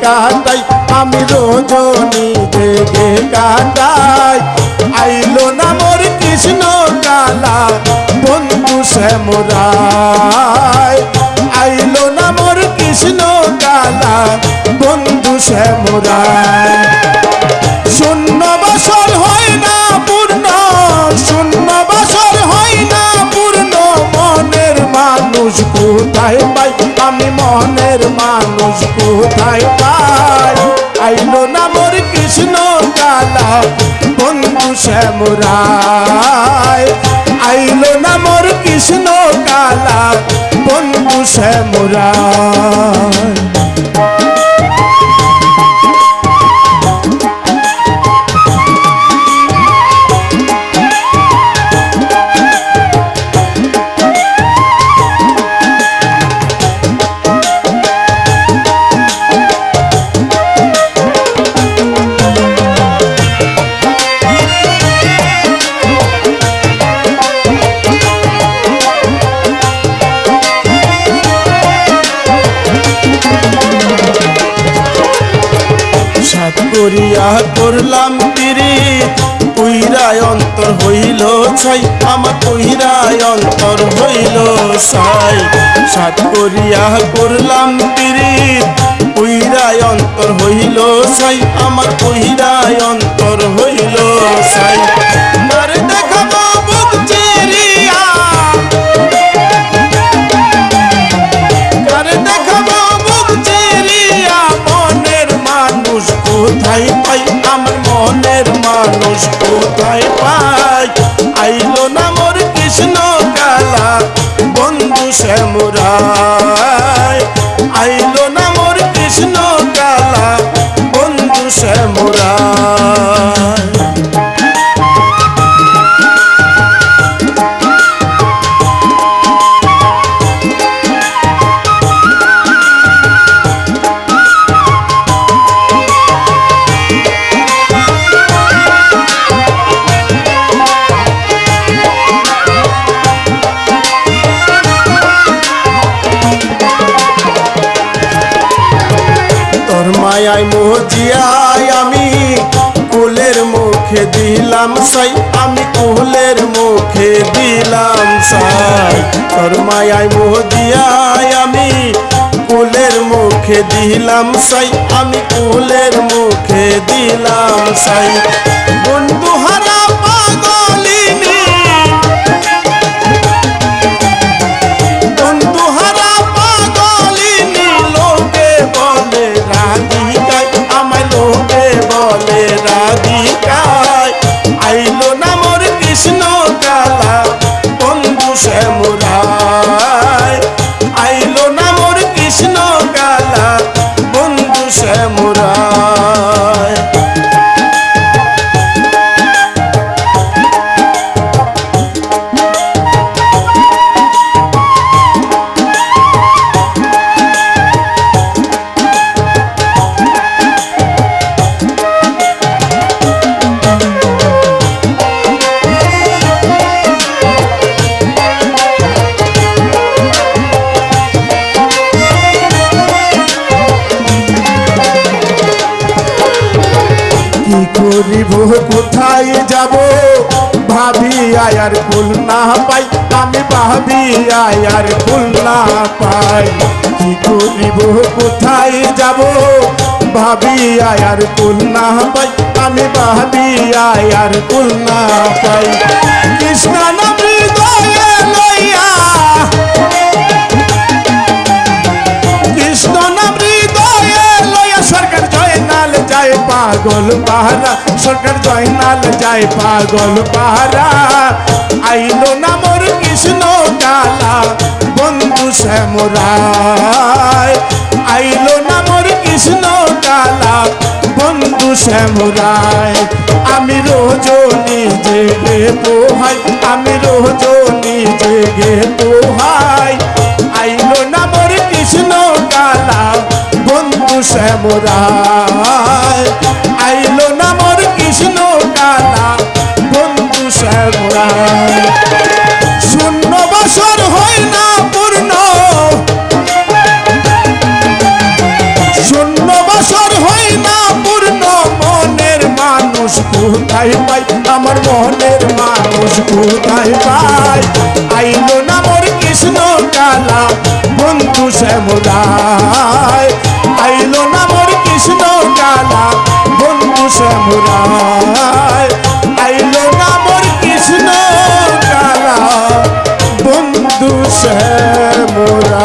কাটাই, আমি রজনী জেগে কাটাই। আইলো না মোর কৃষ্ণ কালা বন্ধু শ্যামরায়, আইলো না মোর কৃষ্ণ কালা বন্ধু শ্যামরায়। শূন্য বছর হয় না পূর্ণ, শূন্য বছর হয় না পূর্ণ, মনের মানুষ কোথায় পাই, আমি মনের মানুষ কোথায় পাই। আইলো না মোর কৃষ্ণ কালা বন্ধু শ্যামরায়, আইলো না মোর কৃষ্ণ কালা বন্ধু শ্যামরায়। করিয়া করলাম পিরিত, কইরায় অন্তর হইল ছাই, আমার কইরায় অন্তর হইল ছাই। সাত করিয়া করলাম পিরিত, কইরায় অন্তর হইল ছাই, আমার কইরায় অন্তর হইল ছাই। তারে দেখাবো বুক চিরিয়া, তারে দেখাবো বুক চিরিয়া, মনের মানুষ কোথায় পাই, আমার মনের মানুষ কোথায় পাই। আইলো না মোর কৃষ্ণ কালা বন্ধু শ্যামরায়, আইলো না মোর কৃষ্ণ কালা বন্ধু শ্যামরায়। মায়ায় মজিয়ায় আমি কুলের মুখে দিলাম সাই, আমি কুলের মুখে দিলাম সাই। তোর মায়ায় মজিয়ায় আমি কুলের মুখে দিলাম সাই, আমি কুলের মুখে দিলাম সাই। বন্ধু হারা পাগলিনী, বন্ধু হারা পাগলিনী, লোকে বলে রাধিকায়, আমায় লোকে বলে রাধিকায়। আইলো না মোর কৃষ্ণ কালা বন্ধু শ্যামরায়, আইলো না মোর কৃষ্ণ কালা বন্ধু শ্যামরায়। কি করিব কোথায় যাব, ভাবি আয়ার ফুল না পাই, আমি ভাবি আয়ার ফুল না পাই। কি করিব কোথায় যাব, ভাবি আয়ার ফুল না পাই, আমি ভাবি আয়ার ফুল না পাই। কৃষ্ণ নাম হৃদয়ে লইয়া, কৃষ্ণ নাম হৃদয়ে লইয়া, সরকার জয়নাল যায় পাগল পাহারা, সরকার জয়নাল যায় পাগল পাহারা। আইলো না মোর কৃষ্ণ কালা বন্ধু শ্যামরায়, আইলো না মোর কৃষ্ণ কালা বন্ধু শ্যামরায়। আমি রজনী জেগে পোহাই, আমি রজনী জেগে পোহাই। আইলো না মোর কৃষ্ণ কালা বন্ধু শ্যামরায়, আইলো না মোর কৃষ্ণ কালা বন্ধু শ্যামরায়। শূন্য বছর হয় না পূর্ণ, শূন্য বছর কোথায় পাই আমার মনের মানুষ কোথায় পাই আইলো না মোর কৃষ্ণ কালা বন্ধু শ্যামরায় আইলো না মোর কৃষ্ণ কালা বন্ধু শ্যামরায় আইলো না মোর কৃষ্ণ কালা বন্ধু শ্যামরায়